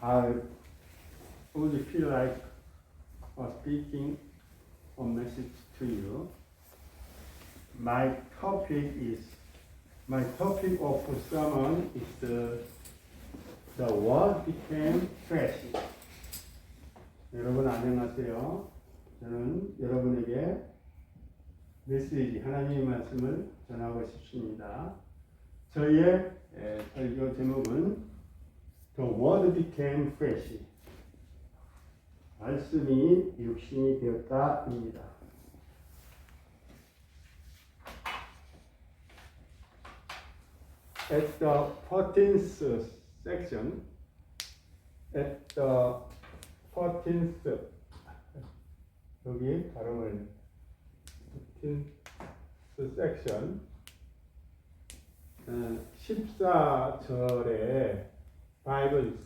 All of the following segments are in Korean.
I would feel like speaking a message to you. My topic of sermon is the word became flesh. 여러분 안녕하세요. 저는 여러분에게 메시지 하나님의 말씀을 전하고 싶습니다. 저희의 설교 제목은 The Word Became Flesh. 말씀이 육신이 되었다입니다. At the 14th section, 여기 발음을 14th section 14절에 Bible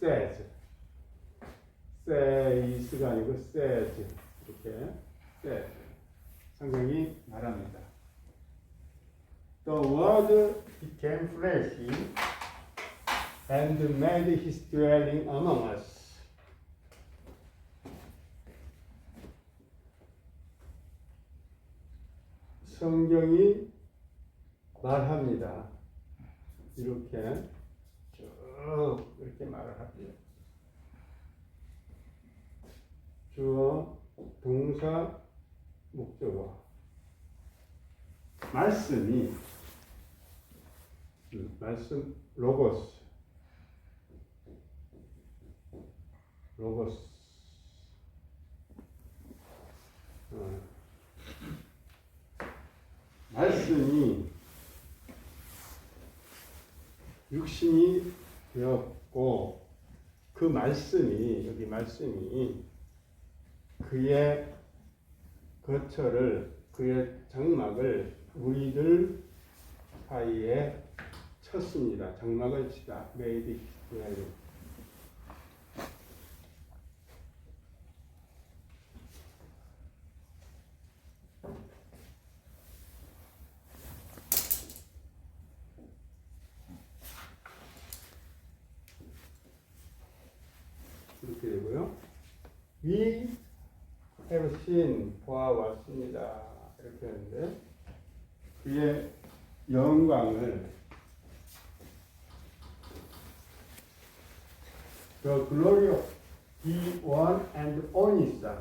says가 아니고 says 이렇게 says 성경이 말합니다. The Word became flesh and made His dwelling among us. 성경이 말합니다. 이렇게 쭉 이렇게 말을 합니다. 주어, 동사, 목적어. 말씀 로고스 말씀이 육신이 되었고 그 말씀이 여기 말씀이 그의 거처를 그의 장막을 우리들 사이에 쳤습니다. 장막을 치다. 메이드 히스토리아요. 이렇게 되고요. We have seen 보아왔습니다. 이렇게 하는데 그의 영광을 The glory of the one and only Son.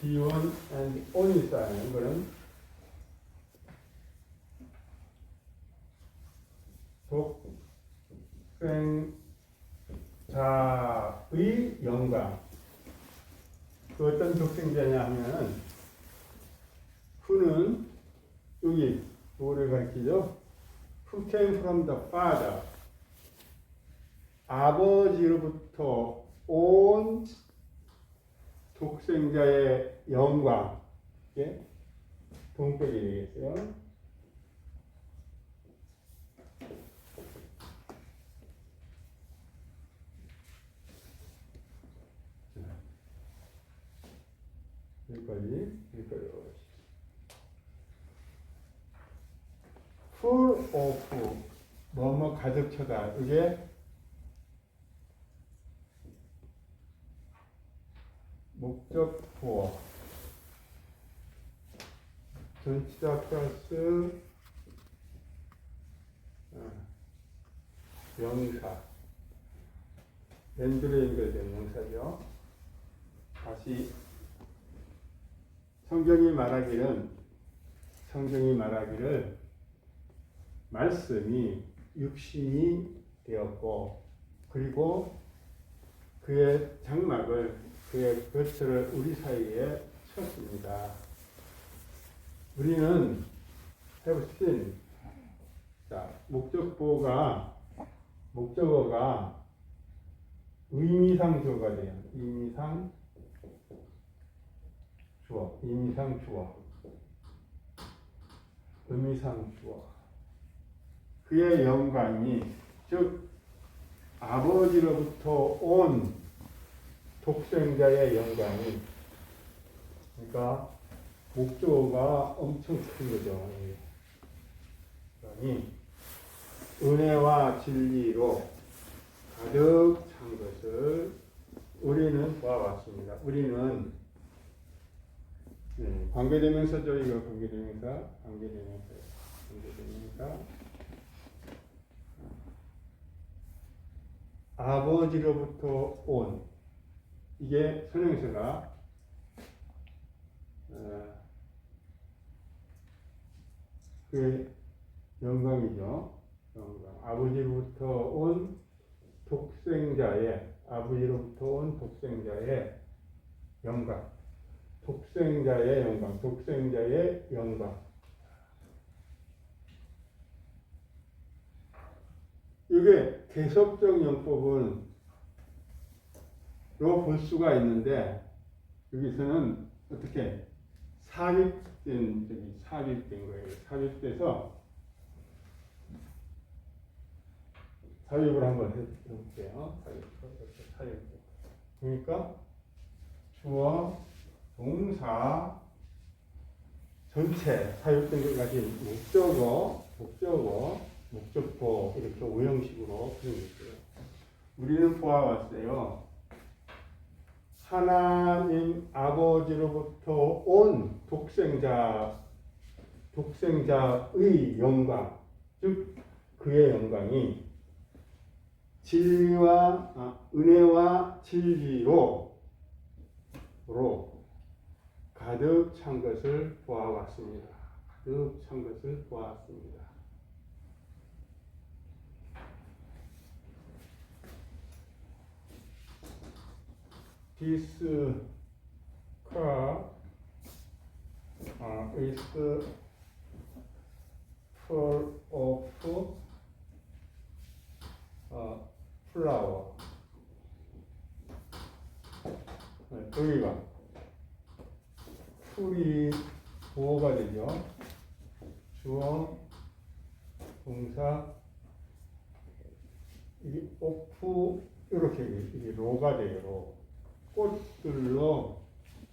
The one and only Son. 이거는 독생자의 영광. 그 어떤 독생자냐 하면 who는 여기 뭐를 가리키죠? Who came from the Father. 아버지로부터 온 독생자의 영광. 이게 동백이 되겠어요. 여기까지. Full of 뭐뭐 가득 차다. 이게 목적보 전치사 플러스 명사 랜드로 연결된 명사죠. 다시 성경이 말하기를 말씀이 육신이 되었고 그리고 그의 장막을 그의 거처를 우리 사이에 쳤습니다. 우리는 have seen. 자, 목적어가 의미상 주어가 돼요. 의미상 주어. 그의 영광이 즉 아버지로부터 온 독생자의 영광이 그러니까 목적어가 엄청 큰 거죠. 은혜와 진리로 가득 찬 것을 우리는 보아왔습니다. 우리는 관계대명사죠. 이거 관계대명사. 아버지로부터 온 이게 선행사가 그 영광이죠. 영광. 아버지로부터 온 독생자의 영광. 독생자의 영광. 이게 개속적 영법은 로 볼 수가 있는데 여기서는 어떻게 삽입된 거예요. 삽입돼서 삽입을 한번 해볼게요. 그러니까 주어, 동사, 전체 삽입된 것까지 목적어 이렇게 오형식으로 표현했어요. 우리는 보아왔어요. 하나님 아버지로부터 온 독생자의 영광, 즉 그의 영광이 은혜와 진리로 가득 찬 것을 보아왔습니다. This car is full of flower. 여기가 풀이 보호가 되죠. 주어, 동사, 이게 오프 이렇게 이게 로가 돼요. 꽃들로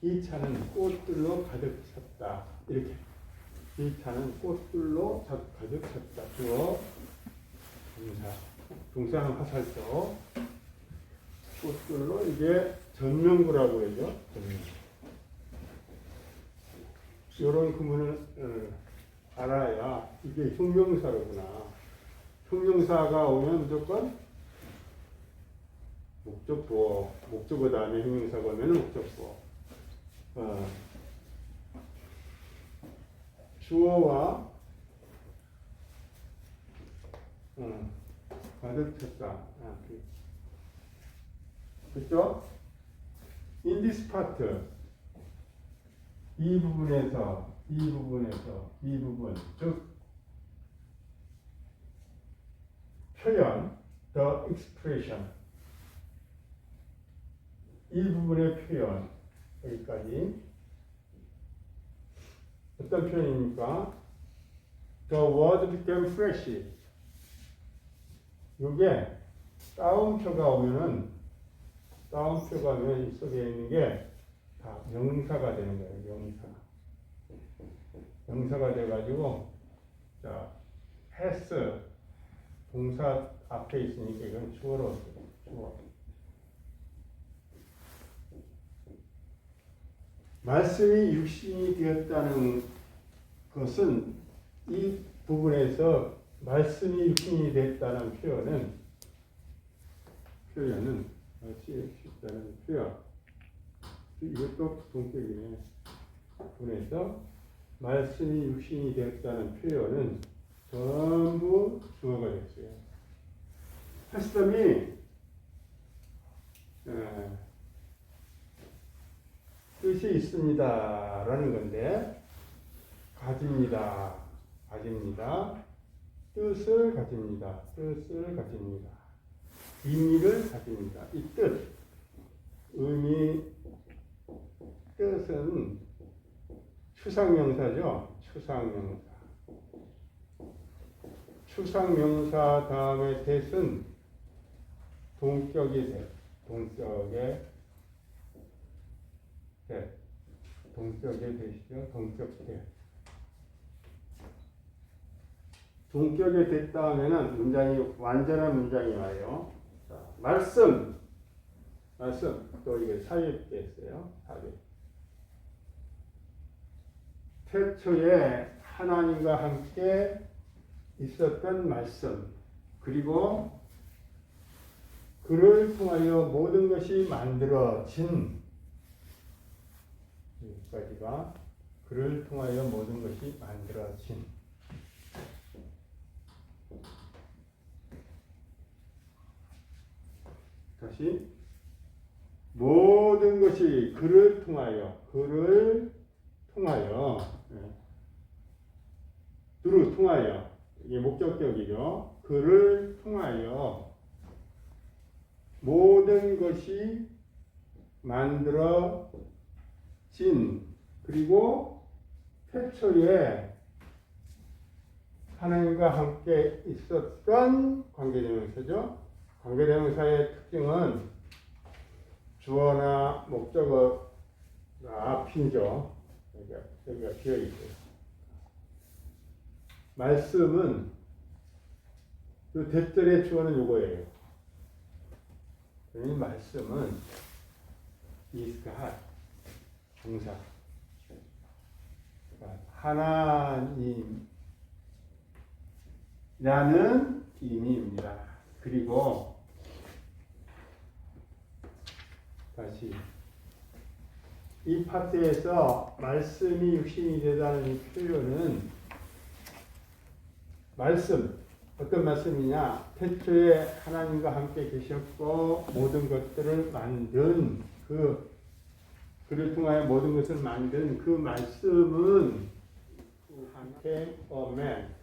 이 차는 꽃들로 가득 찼다. 이렇게 이 차는 꽃들로 가득 찼다. 주어, 동사는 화살표. 꽃들로 이게 전명구라고 해요. 이런 구문을 알아야 이게 형용사로구나. 형용사가 오면 무조건 목적어 다음에 형용사가 오면 목적어. 주어와 가득 찼다. 그렇죠? In this part, 이 부분, 즉 표현, the expression, 이 부분의 표현, 여기까지 어떤 표현입니까? The word became fresh. 이게 따옴표가 오면 이 속에 있는 게 다 명사가 되는 거예요. 명사가 돼가지고, 자, has, 동사 앞에 있으니까 이건 주어로 주어. 말씀이 육신이 되었다는 것은 이 부분에서 말씀이 육신이 됐다는 표현은 이것도 동격이네. 부분에서 말씀이 육신이 되었다는 표현은 전부 주어가 됐어요. 하시덤이 뜻이 있습니다라는 건데 가집니다. 뜻을 가집니다. 의미를 가집니다. 이 뜻, 의미, 뜻은 추상명사죠. 추상명사 다음에 대신 동격이 돼. 동격의 대시죠. 동격에 됐다 하면은 문장이 완전한 문장이 와요. 자, 말씀 또 이게 사입게 했어요. 사입. 태초에 하나님과 함께 있었던 말씀, 그리고 그를 통하여 모든 것이 만들어진, 여기까지가 그를 통하여 모든 것이 만들어진. 다시 모든 것이 그를 통하여 두루 통하여, 이게 목적격이죠. 그를 통하여 모든 것이 만들어진, 그리고 태초에 하나님과 함께 있었던 관계대명사죠. 관계대명사의 특징은 주어나 목적어가 앞이죠. 여기가 비어있고요. 말씀은 그 대절의 주어는 요거예요. 이 말씀은 is God, 동사. 하나님이라는 의미입니다. 그리고 다시 이 파트에서 말씀이 육신이 되다는 이 표현은 어떤 말씀이냐? 태초에 하나님과 함께 계셨고 모든 것들을 만든 그를 통하여 모든 것을 만든 그 말씀은 함께 man,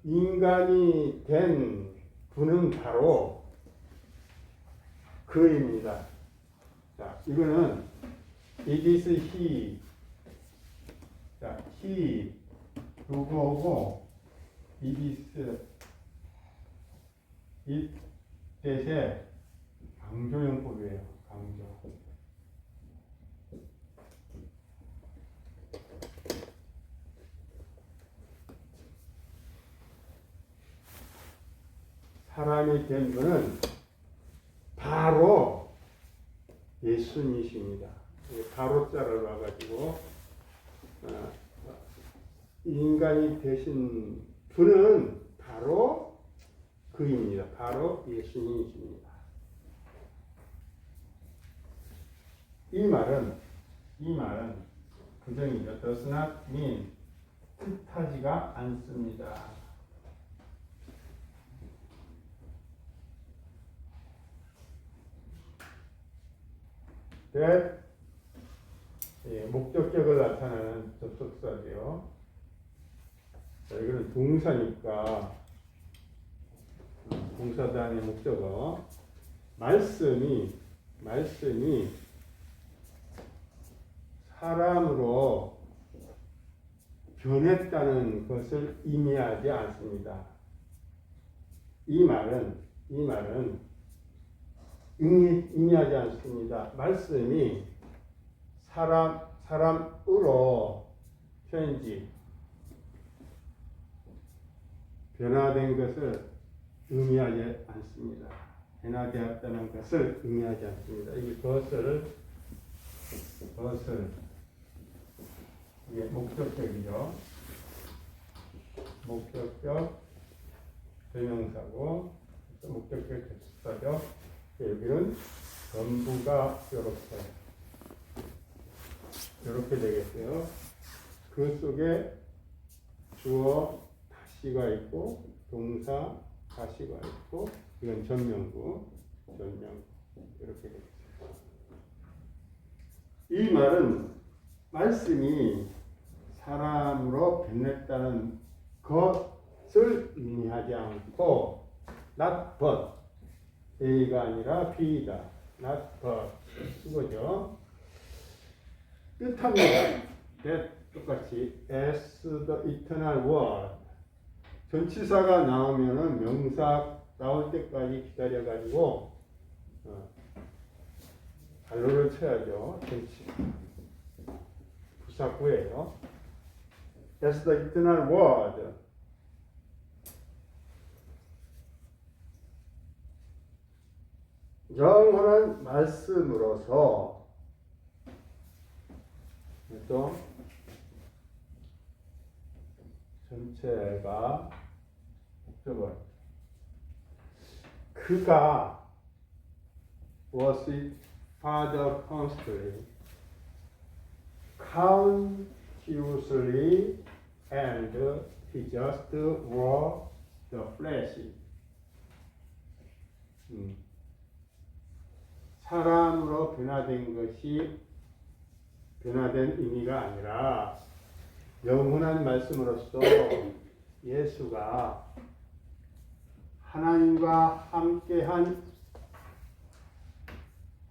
인간이 된 분은 바로 그입니다. 자, 이거는 it is he. 자, he 누구고 it is it 대신 강조용법이에요. 강조. 사람이 된 분은 바로 예수님이십니다. 가로자를 놔가지고 인간이 되신 분은 바로 그입니다. 바로 예수님이십니다. 이 말은 부정이죠. does not mean, 뜻하지가 않습니다. that, 목적격을 나타내는 접속사죠. 자, 이거는 동사니까 동사단의 목적어. 말씀이 사람으로 변했다는 것을 의미하지 않습니다. 이 말은 의미하지 않습니다. 말씀이 사람으로 변화된 것을 의미하지 않습니다. 변화되었다는 것을 의미하지 않습니다. 이 것을 이게 목적격이죠. 목적격 대명사고 목적격 접수사죠. 여기는 전부가 이렇게 되겠어요. 그 속에 주어 다시가 있고 동사 다시가 있고 이건 전명구 이렇게 되겠어요. 이 말은 말씀이 사람으로 변했다는 것을 의미하지 않고 not but, A가 아니라 B다. not but 수거죠. 뜻합니다. that 똑같이 as the eternal word. 전치사가 나오면은 명사 나올 때까지 기다려가지고 단로를 쳐야죠. 전치 부사구예요. as the eternal word. 영원한 말씀으로서 또 전체가 목적은 그가 was it Father constantly, continuously, and he just wore the flesh. 사람으로 변화된 것이 변화된 의미가 아니라 영원한 말씀으로서 예수가 하나님과 함께한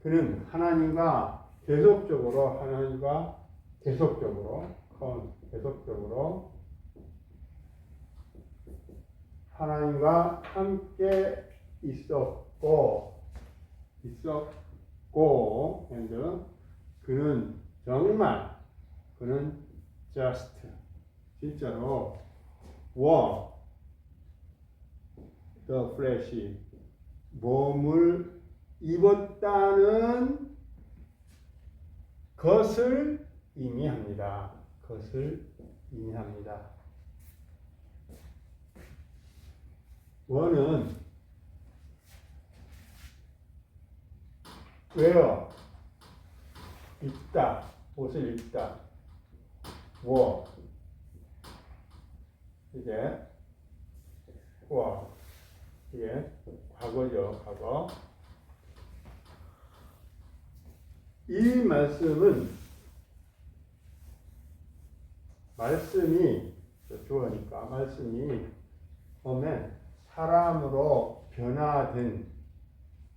그는 하나님과 계속적으로 하나님과 함께 있었고 and 그는 정말 그는 just 진짜로 wore the flesh 몸을 입었다는 것을 의미합니다. 원은 왜요? 입다, 옷을 입다. 워 이게 이게 과거죠, 과거. 이 말씀이 주어니까 말씀이 오면 사람으로 변화된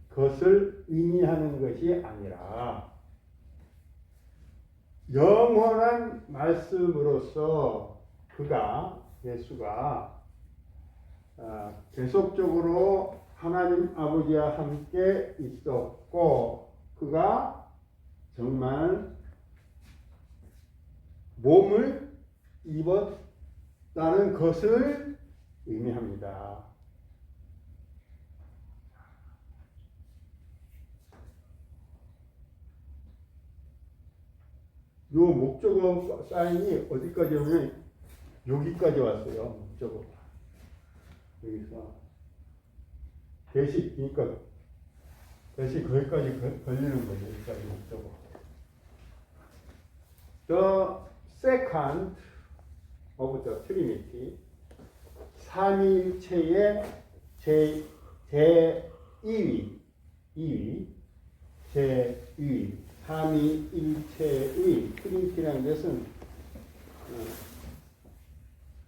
것을 의미하는 것이 아니라 영원한 말씀으로서 예수가 계속적으로 하나님 아버지와 함께 있었고 그가 정말 몸을 입었다는 것을 의미합니다. 요 목적어 사인이 어디까지 오면 여기까지 왔어요. 목적어. 여기서 그러니까 거기까지 걸리는 거죠. 여기까지 목적어. The second of the Trinity, 삼위일체의 제2위, 삼위일체의 트리니티라는 것은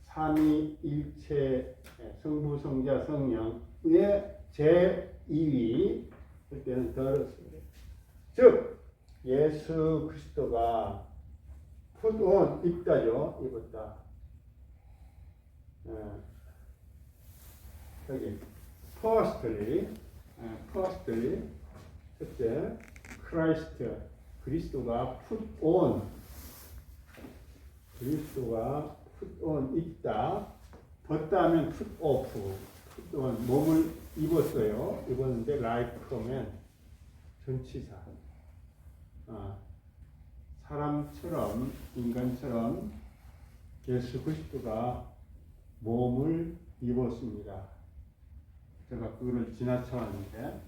삼위일체 성부, 성자, 성령의 제2위 그때는 더럽습니다. 즉 예수 그리스도가 put on 입다죠. 입었다. 여기 firstly 첫째 Christ 그리스도가 put on 입다. 벗다 하면 put off 몸을 입었어요. 입었는데 like 하면 전치사. 사람처럼 인간처럼 예수 그리스도가 몸을 입었습니다. 제가 그거를 지나쳐 왔는데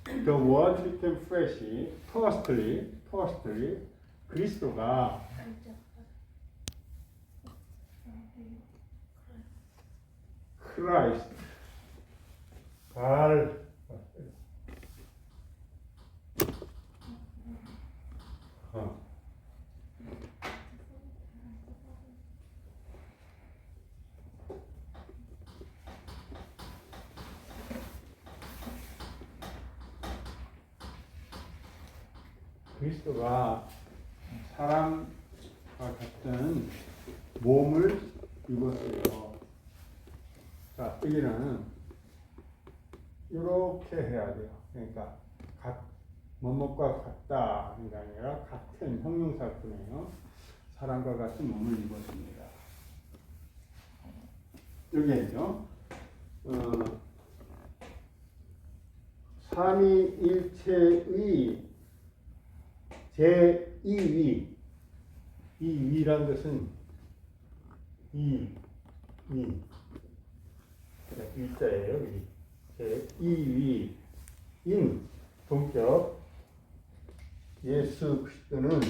The word became flesh. firstly 그리스도가 Christ 그리스도가 사람과 같은 몸을 입었어요. 자, 여기는 이렇게 해야 돼요. 그러니까 뭐뭐과 같다 하는 게 아니라 같은 형용사뿐이에요. 사람과 같은 몸을 입었습니다. 여기에요. 삼위일체의 제2위, 이 위란 것은 위자예요. 위. 제2위인 동격 예수 그리스도는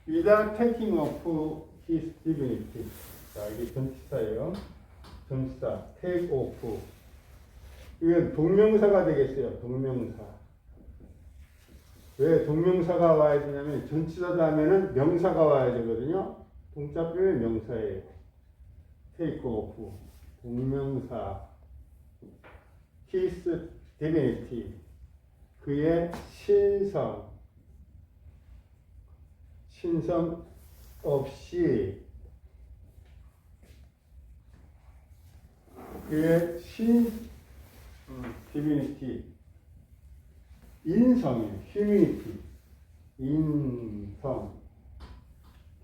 without taking off his divinity. 자, 이게 전치사예요. 전치사 take off. 이건 동명사가 되겠어요. 동명사. 왜 동명사가 와야 되냐면 전치사다 하면은 명사가 와야 되거든요. 동자 빼면 명사예요. take off. 동명사. his divinity. 그의 신성 없이 그의 divinity 인성이에요. humanity 인성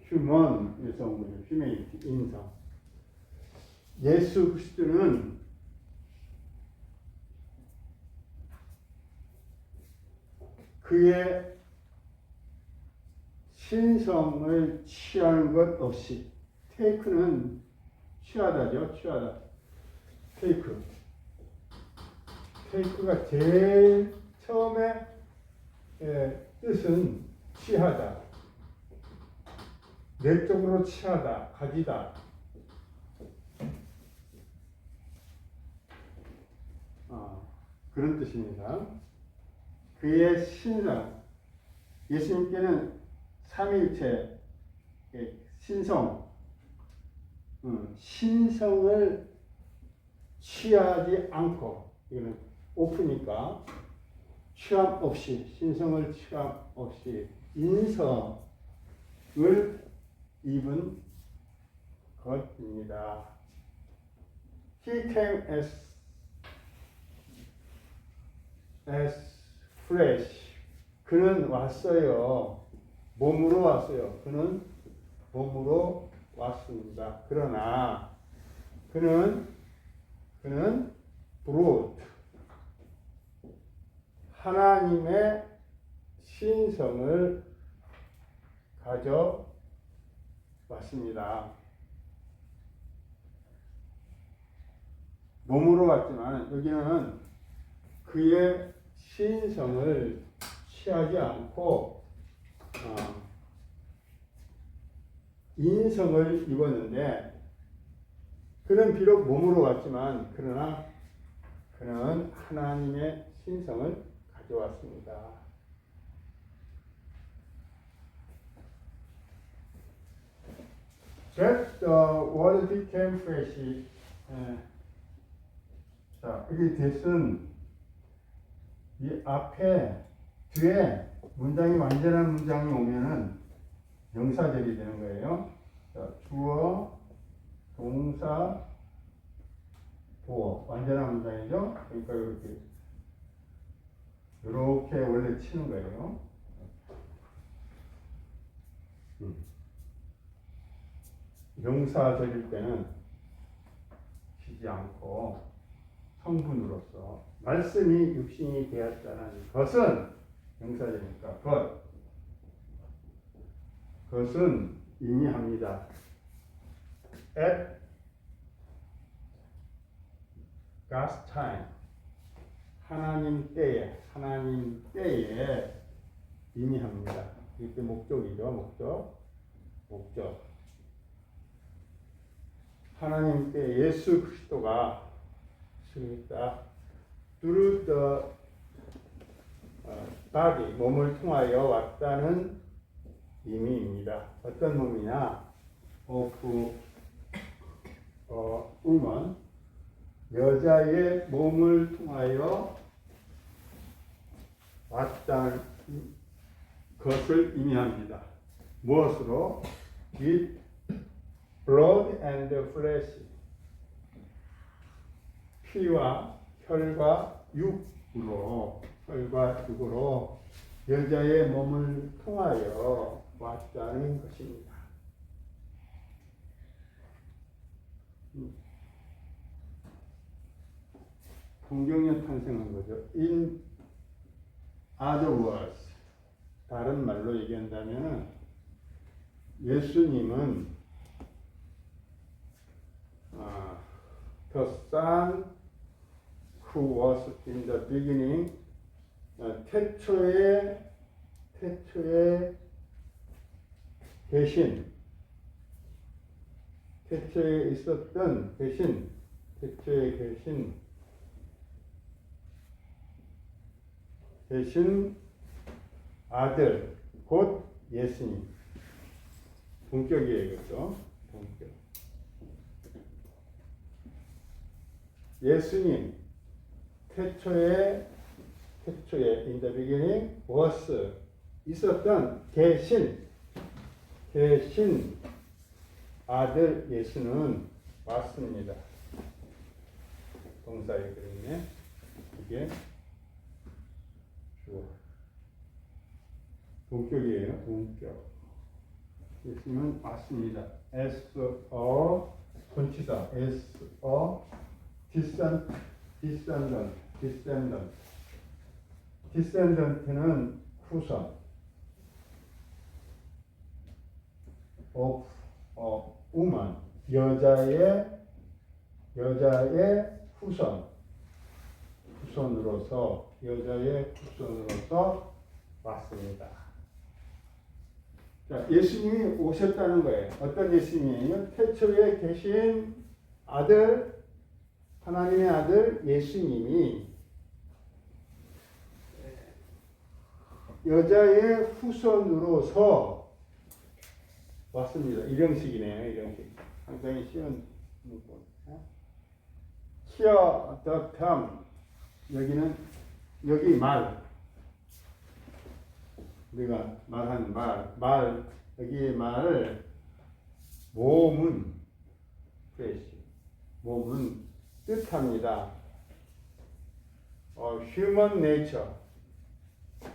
human 여성분이에요. humanity 인성 예수 그리스도는 그의 신성을 취하는 것 없이 테이크는 취하다죠. 취하다. 테이크가 제일 처음에 뜻은 취하다. 내적으로 취하다. 가지다. 그런 뜻입니다. 그의 신성. 예수님께는 삼위일체 신성을 취하지 않고 이거는 오프니까 취함 없이 신성을 취함 없이 인성을 입은 것입니다. He came as flesh. 그는 왔어요. 몸으로 왔어요. 그는 몸으로 왔습니다. 그러나 그는 brought 하나님의 신성을 가져왔습니다. 몸으로 왔지만 여기는 그의 신성을 취하지 않고 인성을 입었는데 그는 비록 몸으로 왔지만 그러나 그는 하나님의 신성을 가져왔습니다. That the word became flesh. 자, 이 that은 이 앞에 뒤에 문장이 완전한 문장이 오면은 명사절이 되는 거예요. 자, 주어, 동사, 보어. 완전한 문장이죠. 그러니까 이렇게 원래 치는 거예요. 명사절일 때는 치지 않고 성분으로서 말씀이 육신이 되었다는 것은 명사절이니까 그것은 의미합니다. At God's time. 하나님 때에 의미합니다. 이게 목적이죠. 목적. 하나님 때 예수 그리스도가 있습니다. Through the body, 몸을 통하여 왔다는 의미입니다. 어떤 몸이냐? of woman, 여자의 몸을 통하여 왔다는 것을 의미합니다. 무엇으로? With blood and flesh, 피와 혈과 육으로 여자의 몸을 통하여 왔다는 것입니다. 동경련 탄생한 거죠. In other words, 다른 말로 얘기한다면 예수님은 the Son who was in the beginning, 태초에 계신, 태초에 있었던 태초에 계신 아들, 곧 예수님. 동격이에요, 그죠? 동격. 예수님, 태초에 in the beginning was 있었던 계신 아들 예수는 왔습니다. 동사에 그랬네. 이게 주어. 동격이에요. 동격. 예수님은 왔습니다. As a 전치사. As a descendant는 후손. of a woman. 여자의 후손으로서 왔습니다. 자, 예수님이 오셨다는 거예요. 어떤 예수님이에요? 태초에 계신 아들, 하나님의 아들 예수님이 여자의 후손으로서 왔습니다. 일형식이네요. 일형식. 상당히 쉬운 문구. Here the term. 여기 말. 우리가 말하는 말. 여기의 말. 몸은 뜻합니다. human nature.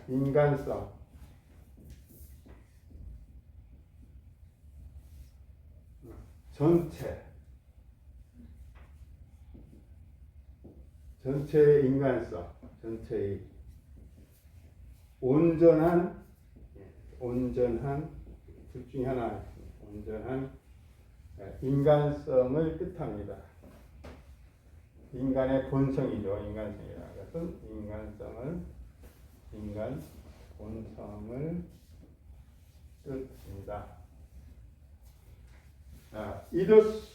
인간성. 전체의 인간성, 전체의 온전한 둘 중에 하나, 온전한 인간성을 뜻합니다. 인간의 본성이죠. 인간성이라는 것은 인간 본성을 뜻합니다. It is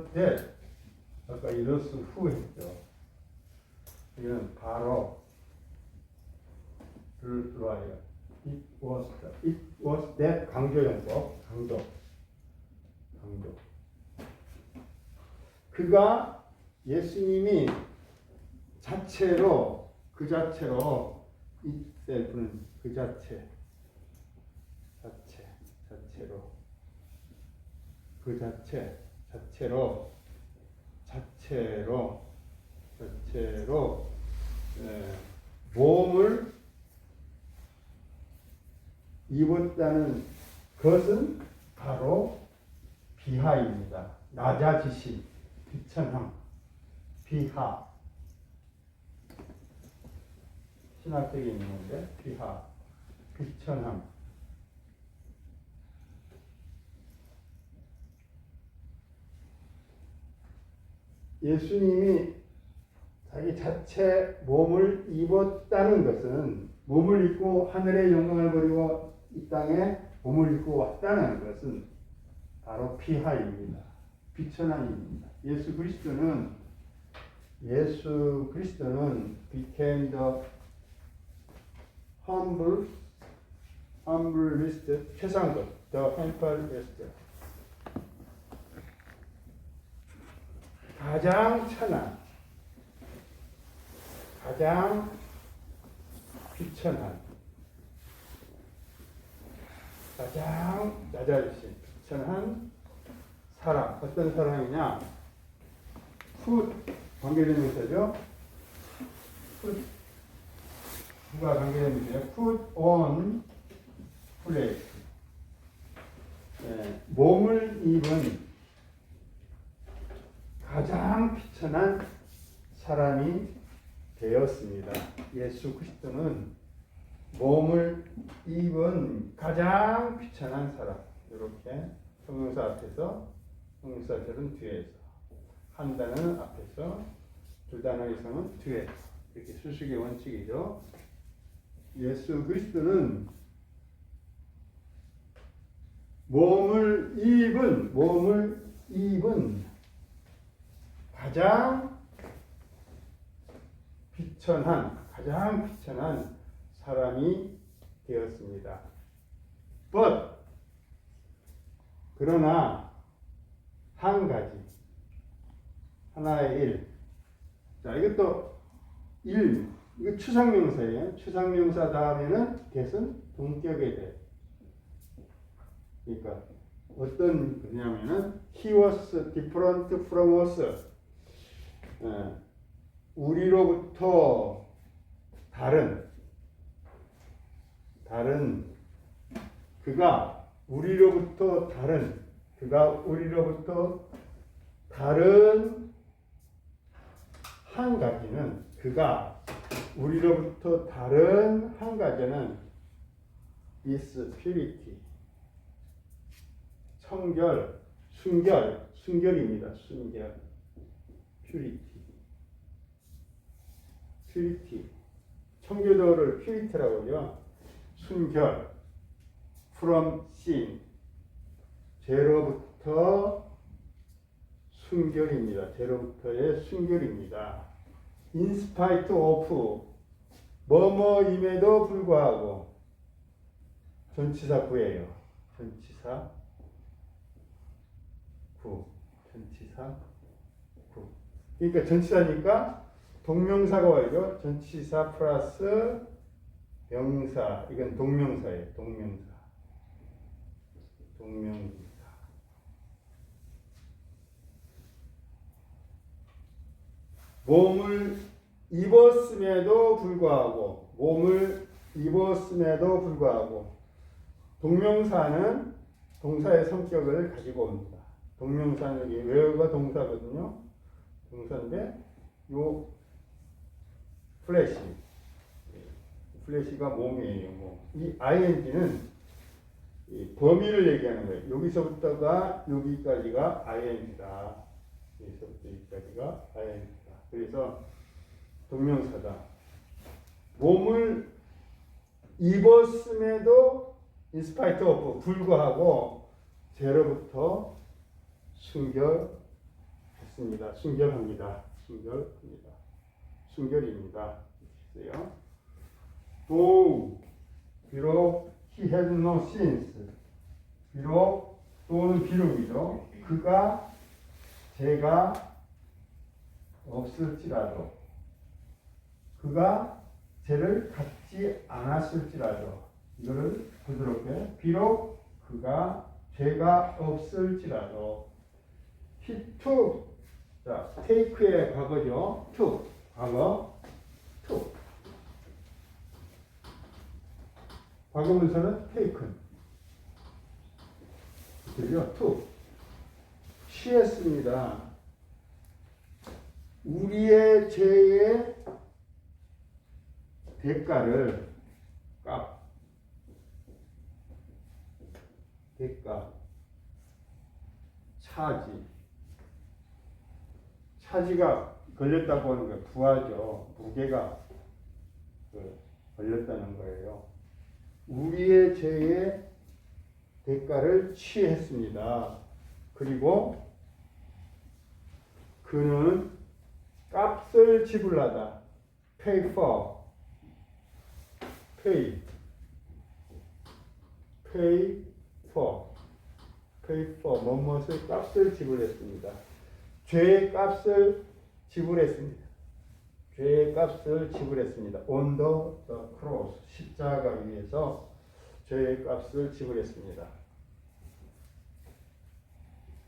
that. 아까 it was who 했죠. 이건 바로 들어와요. It was that 강조용법. 강조. 그가 예수님이 그 자체로 itself는 그 자체로 몸을 입었다는 것은 바로 비하입니다. 낮아지심, 비천함, 비하. 신학적인 의미인데 비하, 비천함. 예수님이 자기 자체 몸을 입었다는 것은 몸을 입고 하늘의 영광을 버리고 이 땅에 몸을 입고 왔다는 것은 바로 비하입니다. 비천함입니다. 예수 그리스도는 became the humblest, 최상급, the humblest, 가장 천한, 가장 비천한, 가장 낮아지신 비천한 사람. 어떤 사람이냐? 풋, 관계된 명사죠. 풋, 누가 관계된 명사예요? put on flesh. 몸을 입은 가장 귀찮은 사람. 이렇게 형용사 앞에서, 형용사들은 뒤에서, 한 단어는 앞에서, 두 단어 이상은 뒤에서. 이렇게 수식의 원칙이죠. 예수 그리스도는 몸을 입은 가장 가장 비천한 사람이 되었습니다. But 그러나 한 가지, 하나의 일. 자, 이것도 일, 이거 추상명사예요. 추상명사 다음에는 get은 동격에 돼. 그러니까 어떤 거냐면은 he was different from us. 우리로부터 다른 그가 우리로부터 다른 한 가지는 is purity. 순결입니다. purity. 청교도를 purity라고 하죠. 순결. from sin. 죄로부터 순결입니다. 죄로부터의 순결입니다. in spite of. 뭐뭐임에도 불구하고. 전치사 구예요. 전치사 구. 그러니까 전치사니까 동명사가 와야죠. 전치사 플러스 명사. 이건 동명사예요. 동명사. 몸을 입었음에도 불구하고 동명사는 동사의 성격을 가지고 옵니다. 동명사는 여기 where가 동사거든요. 동사인데 요 플래시가 몸이에요. 이 ing는 범위를 얘기하는 거예요. 여기서부터가 여기까지가 ing다. 여기서부터 여기까지가 ing다. 그래서 동명사다. 몸을 입었음에도 in spite of 불구하고 죄로부터 순결합니다. 순결입니다. 비록 he has no sins. 비록이죠. 그가 죄가 없을지라도, 그가 죄를 갖지 않았을지라도, 이거를 부드럽게, 비록 그가 죄가 없을지라도, he took. 자, take의 과거죠. took. 과거. took. 과거문서는 taken. 그죠? took. 취했습니다. 우리의 죄의 대가를 차지가 걸렸다고 하는 게 부하죠. 무게가 걸렸다는 거예요. 우리의 죄의 대가를 취했습니다. 그리고 그는 값을 지불하다. pay for. 무엇을 값을 지불했습니다. 죄의 값을 지불했습니다. on the cross. 십자가 위에서 죄의 값을 지불했습니다.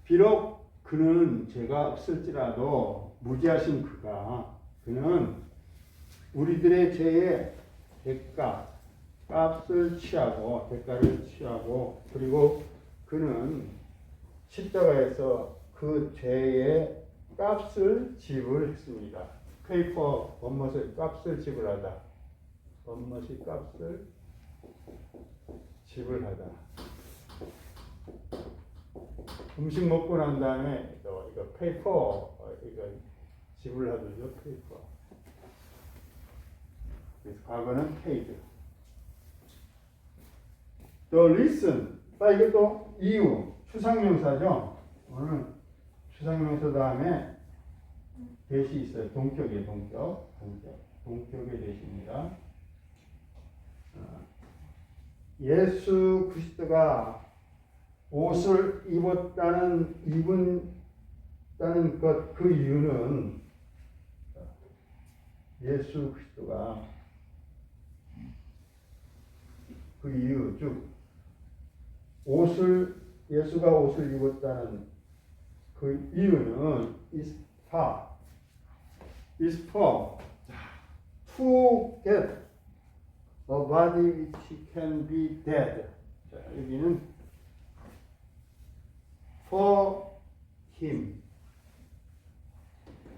비록 그는 죄가 없을지라도 무지하신 그는 우리들의 죄의 대가를 취하고 그리고 그는 십자가에서 그 죄의 값을 지불했습니다. pay for 무엇을 값을 지불하다. 무엇이 값을 지불하다. 음식 먹고 난 다음에 이거 페이퍼 이거 지불하죠. 페이퍼. 그래서 과거는 paid. 또 listen. 이것도 이유. 추상명사죠. 오늘 추상명사 다음에 대시 있어요. 동격의 동격의 대시입니다. 예수 그리스도가 옷을 입었다는 것, 그 이유는 예수 그리스도가 그 이유, 즉 예수가 옷을 입었다는 그 이유는 is for to get a body which can be dead. 자, 여기는 for him.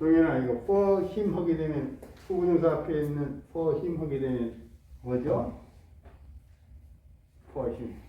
동현아, 이거 for him 하게 되면 부부정사 앞에 있는 for him 하게 되면 뭐죠? for him.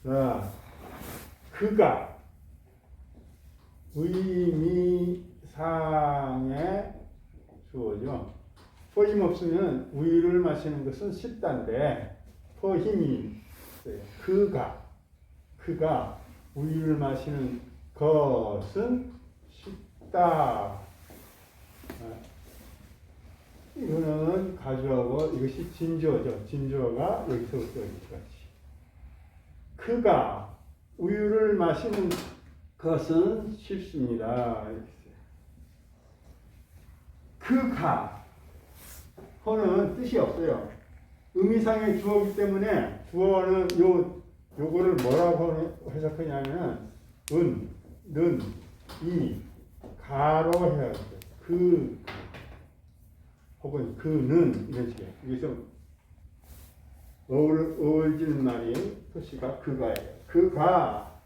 자, 그가 의미상의 주어죠. for him 없으면 우유를 마시는 것은 쉽단데 for 힘이 있어요. 그가 우유를 마시는 것은 쉽다. 이거는 가주하고 이것이 진주어죠. 진주어가 여기서부터 여기까지. 그가 우유를 마시는 것은 쉽습니다. 그가 허는 뜻이 없어요. 의미상의 주어이기 때문에 주어는 요거를 뭐라고 해석하냐면 는, 이, 가로 해야 돼요. 그 혹은 그는 이런 식이에요. 여기서 어울리는 말이 표시가 그가예요. 그가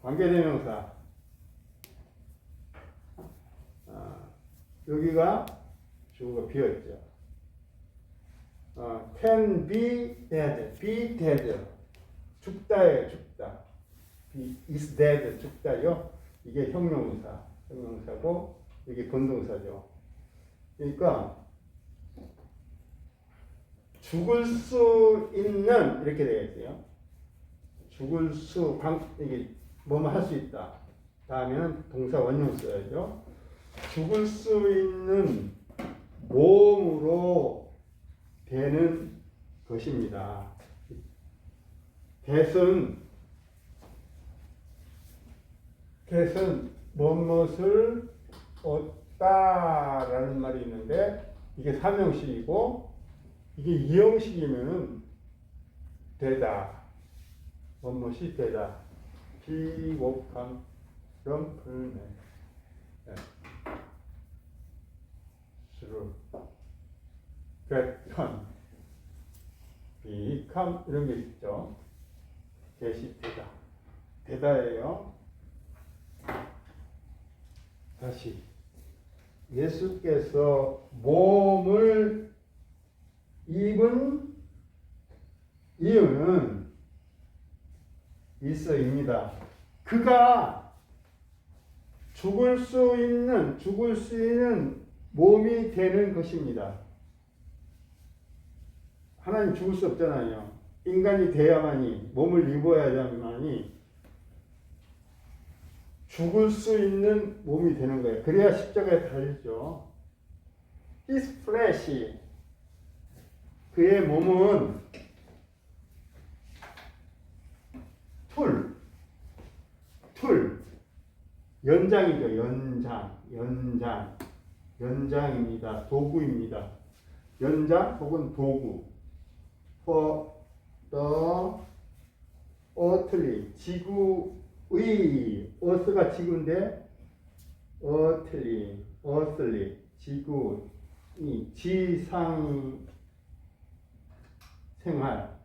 관계대명사. 여기가 주어가 비어있죠. can be dead. 죽다예요. 죽다. is dead. 죽다요. 이게 형용사고 이게 건동사죠. 그러니까 죽을 수 있는 이렇게 되겠어요. 죽을 수 이게 뭐뭐 할 수 있다. 다음에는 동사 원형 써야죠. 죽을 수 있는 몸으로 되는 것입니다. get은 무엇을 얻다라는 말이 있는데 이게 삼형식이고 이게 이형식이면은 되다. 무엇이 되다. 비곡함 점풀네. 수로 get become 이런 게 있죠. get이 되다예요. 다시 예수께서 몸을 입은 이유는 있어입니다. 그가 죽을 수 있는 몸이 되는 것입니다. 하나님 죽을 수 없잖아요. 인간이 돼야만이 몸을 입어야만이 죽을 수 있는 몸이 되는 거예요. 그래야 십자가에 달리죠. His flesh, 그의 몸은 툴, 연장이죠. 연장입니다. 도구입니다. 연장 혹은 도구. for the earthly, 지구의, earth가 지구인데 earthly, 지구, 이 지상 생활.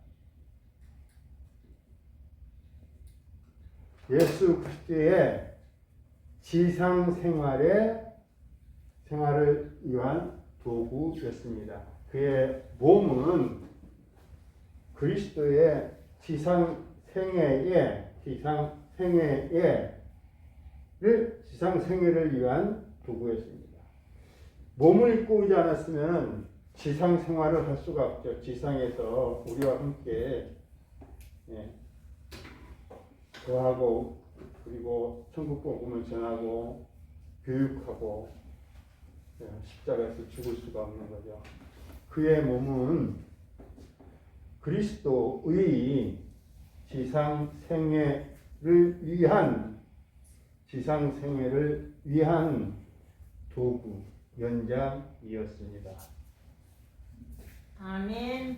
예수 그리스도의 지상 생활을 위한 도구였습니다. 그의 몸은 그리스도의 지상 생애를 위한 도구였습니다. 몸을 입고 오지 않았으면 지상 생활을 할 수가 없죠. 지상에서 우리와 함께 거하고, 그리고 천국 복음을 전하고 교육하고 십자가에서 죽을 수가 없는 거죠. 그의 몸은 그리스도의 지상 생애를 위한 도구, 연장이었습니다. 아멘.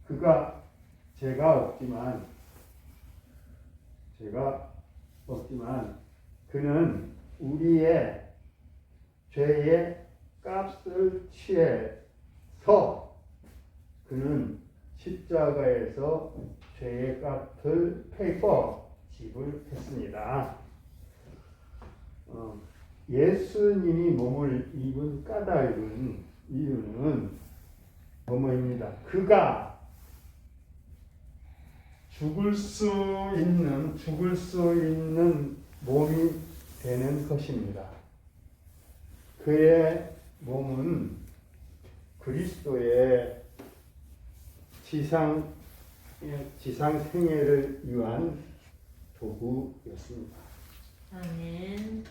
그가 제가 없지만 그는 우리의 죄의 값을 취해서 그는 십자가에서 죄의 값을 지불했습니다. 예수님이 몸을 입은 까닭은 이유는 뭐뭐입니다. 그가 죽을 수 있는 몸이 되는 것입니다. 그의 몸은 그리스도의 지상 생애를 위한 도구였습니다. 아멘.